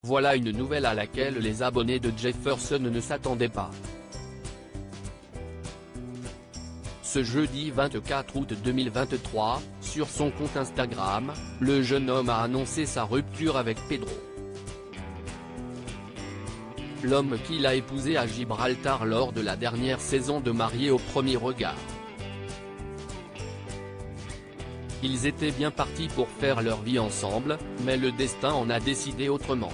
Voilà une nouvelle à laquelle les abonnés de Jefferson ne s'attendaient pas. Ce jeudi 24 août 2023, sur son compte Instagram, le jeune homme a annoncé sa rupture avec Pedro. L'homme qu'il a épousé à Gibraltar lors de la dernière saison de Mariés au premier regard. Ils étaient bien partis pour faire leur vie ensemble, mais le destin en a décidé autrement.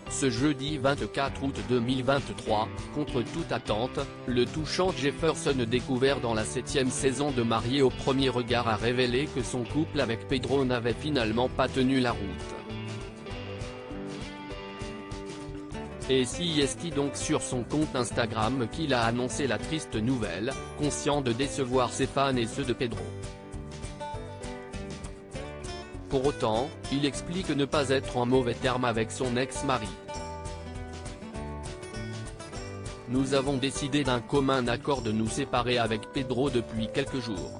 Ce jeudi 24 août 2023, contre toute attente, le touchant Jefferson découvert dans la 7e saison de Mariés au premier regard a révélé que son couple avec Pedro n'avait finalement pas tenu la route. Et c'est donc sur son compte Instagram qu'il a annoncé la triste nouvelle, conscient de décevoir ses fans et ceux de Pedro. Pour autant, il explique ne pas être en mauvais termes avec son ex-mari. Nous avons décidé d'un commun accord de nous séparer avec Pedro depuis quelques jours.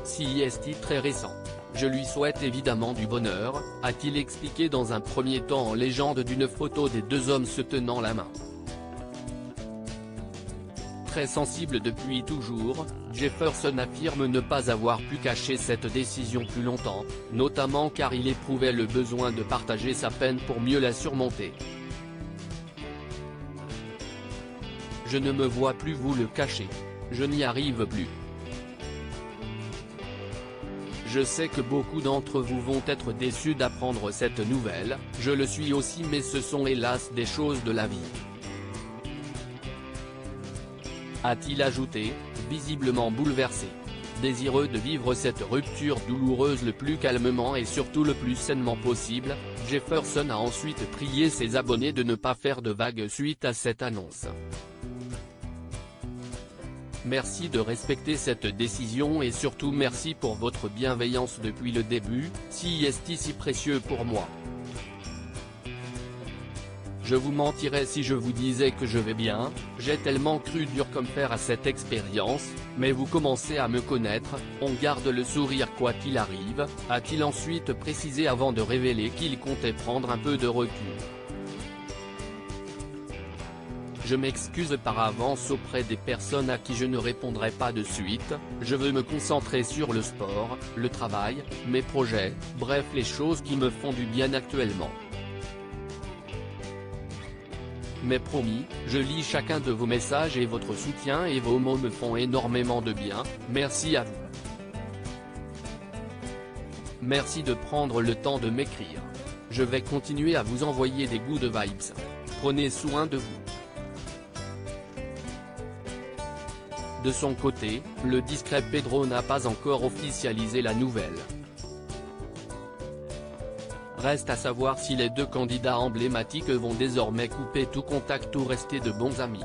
C'est très récent. Je lui souhaite évidemment du bonheur, a-t-il expliqué dans un premier temps en légende d'une photo des deux hommes se tenant la main. Très sensible depuis toujours, Jefferson affirme ne pas avoir pu cacher cette décision plus longtemps, notamment car il éprouvait le besoin de partager sa peine pour mieux la surmonter. Je ne me vois plus vous le cacher. Je n'y arrive plus. Je sais que beaucoup d'entre vous vont être déçus d'apprendre cette nouvelle, je le suis aussi, mais ce sont hélas des choses de la vie. A-t-il ajouté, visiblement bouleversé. Désireux de vivre cette rupture douloureuse le plus calmement et surtout le plus sainement possible, Jefferson a ensuite prié ses abonnés de ne pas faire de vagues suite à cette annonce. Merci de respecter cette décision et surtout merci pour votre bienveillance depuis le début, c'est si précieux pour moi. Je vous mentirais si je vous disais que je vais bien, j'ai tellement cru dur comme fer à cette expérience, mais vous commencez à me connaître, on garde le sourire quoi qu'il arrive, a-t-il ensuite précisé avant de révéler qu'il comptait prendre un peu de recul. Je m'excuse par avance auprès des personnes à qui je ne répondrai pas de suite, je veux me concentrer sur le sport, le travail, mes projets, bref les choses qui me font du bien actuellement. Mais promis, je lis chacun de vos messages et votre soutien et vos mots me font énormément de bien, merci à vous. Merci de prendre le temps de m'écrire. Je vais continuer à vous envoyer des good vibes. Prenez soin de vous. De son côté, le discret Pedro n'a pas encore officialisé la nouvelle. Reste à savoir si les deux candidats emblématiques vont désormais couper tout contact ou rester de bons amis.